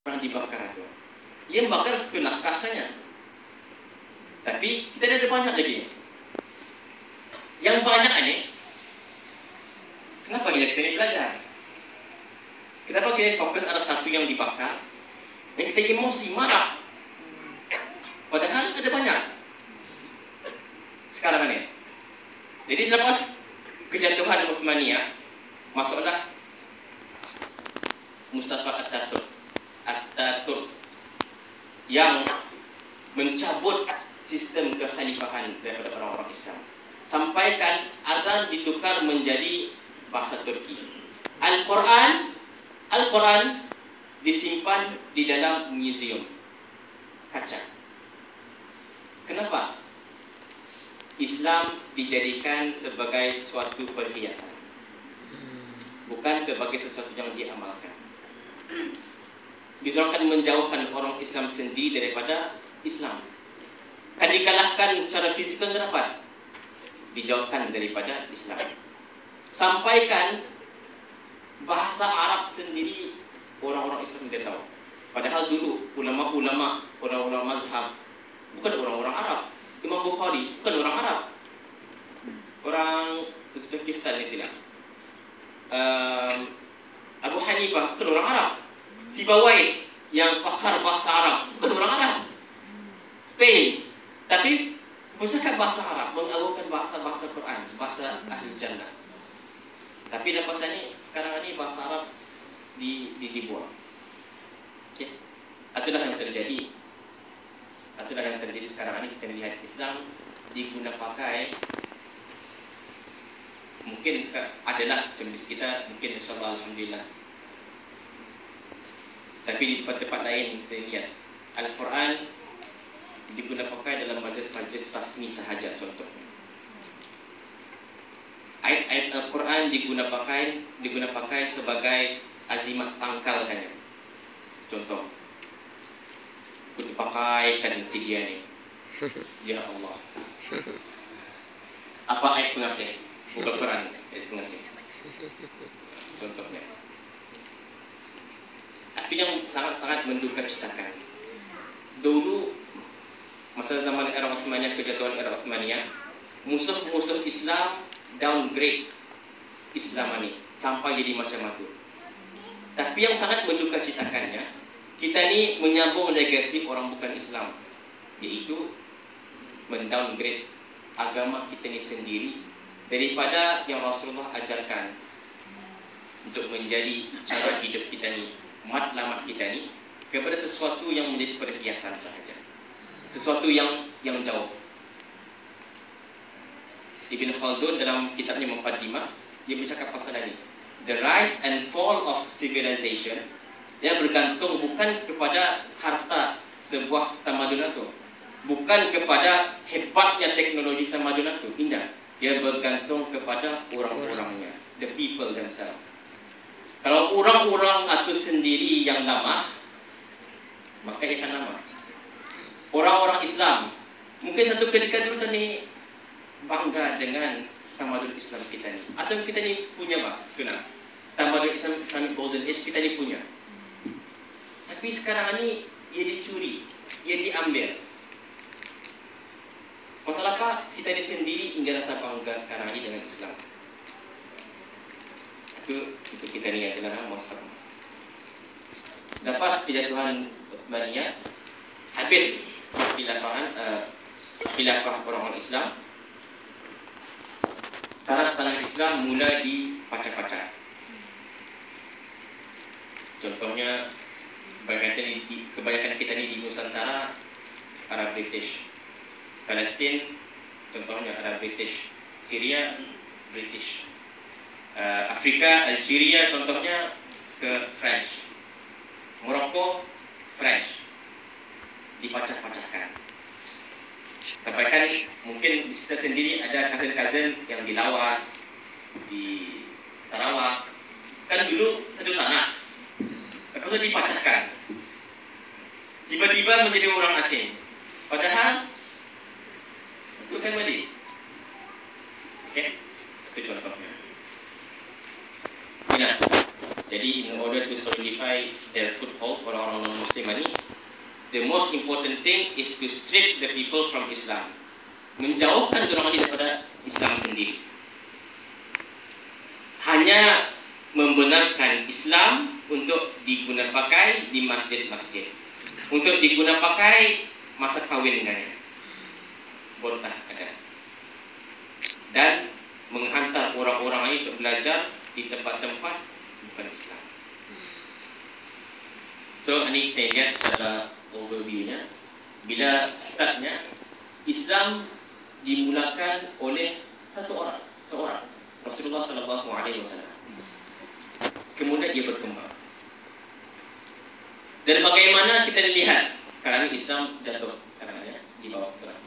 orang dibakar itu. Ia bakar sepenuh naskahnya. Tapi kita ada banyak lagi. Yang banyak ini, kenapa kita ini belajar? Kenapa kita fokus ada satu yang dibakar? Yang kita emosi, marah. Padahal ada banyak. Sekarang ini. Jadi selepas kejatuhan Uthmaniyah, masuklah Mustafa Ataturk yang mencabut sistem kekhalifahan daripada orang-orang Islam. Sampaikan azan ditukar menjadi bahasa Turki. Al-Quran disimpan di dalam museum kaca. Kenapa? Islam dijadikan sebagai suatu perhiasan, bukan sebagai sesuatu yang diamalkan. Dia akan menjauhkan orang Islam sendiri daripada Islam. Kan dikalahkan secara fizikal dapat dijauhkan daripada Islam. Sampaikan bahasa Arab sendiri, orang-orang Islam tidak tahu. Padahal dulu ulama-ulama, orang-orang mazhab bukan orang-orang Arab. Imam Bukhari bukan orang Arab, orang Uzbekistan ni sila. Abu Hanifah bukan orang Arab. Sibawai yang pakar bahasa Arab bukan orang Arab. Spain, tapi bercakap bahasa Arab, mengagungkan bahasa Quran, bahasa Ahli Jannah. Tapi lepas ini, sekarang ini bahasa Arab dibuang. Okay. Itulah yang terjadi. Itulah yang terjadi sekarang ini. Kita lihat Islam digunakan pakai. Mungkin adalah jenis kita, mungkin insyaAllah alhamdulillah. Tapi di tempat-tempat lain kita lihat Al-Quran digunakan pakai dalam majlis-majlis rasmi sahaja contohnya. Ayat-ayat Al-Quran digunakan pakai sebagai azimat tangkal hanya. Contoh, aku dipakaikan si dia ni. Ya Allah. Apa ayat pengasih? Bukan Quran, ayat pengasih. Contohnya. Itu yang sangat-sangat menduka citakan. Dulu masa zaman era Uthmaniyah, kejatuhan era Uthmaniyah, musuh-musuh Islam downgrade Islam ini sampai jadi macam itu. Tapi yang sangat menduka citakannya, kita ni menyambung legasi orang bukan Islam, iaitu mendowngrade agama kita ni sendiri daripada yang Rasulullah ajarkan untuk menjadi cara hidup kita ni, matlamat kita ni, kepada sesuatu yang menjadi perhiasan sahaja, sesuatu yang jauh. Ibn Khaldun dalam kitabnya Muqaddimah, dia bercakap pasal ini, the rise and fall of civilization, dia bergantung bukan kepada harta sebuah tamadun itu, bukan kepada hebatnya teknologi tamadun itu, tidak. Dia bergantung kepada orang-orangnya, the people themselves. Kalau orang-orang itu sendiri yang lemah, maka ia akan lemah. Orang-orang Islam mungkin satu ketika dulu tadi bangga dengan tamadun Islam kita ni, atau kita ni punya kenal tamadun Islam, Islamic Golden Age kita ni punya. Tapi sekarang ni ia dicuri, ia diambil. Masalah apa? Kita ni sendiri hingga rasa bangga sekarang ni dengan Islam. Itu kita ni adalah masalah. Lepas kejatuhan Uthmaniyah, habis khilafah orang-orang Islam, tanah-tanah Islam mula dipacak-pacak. Contohnya, kebanyakan kita ni di Nusantara Arab British, Palestin contohnya Arab British, Syria British, Afrika Algeria contohnya ke French, Morocco French, dipacak-pacakkan. Sampaikan mungkin di kita sendiri ada cousin-cousin yang di Lawas, di Sarawak, kan dulu satu tanah, lepas itu dipacakkan, tiba-tiba menjadi orang asing, padahal itu family. Oke, itu contohnya. Ingat, Jadi in order to solidify their foothold, orang-orang non-Muslim ini, the most important thing is to strip the people from Islam. Menjauhkan orang ini daripada Islam sendiri. Hanya membenarkan Islam untuk digunakan pakai di masjid-masjid, untuk digunakan pakai masa kahwin dengannya, boleh ada, dan menghantar orang-orang ini untuk belajar di tempat-tempat bukan Islam. So ini kita lihat secara overview-nya. Bila startnya, Islam dimulakan oleh seorang Rasulullah SAW. Kemudian ia berkembang. Dan bagaimana kita lihat sekarang ini Islam jatuh sekarang ya di bawah perang.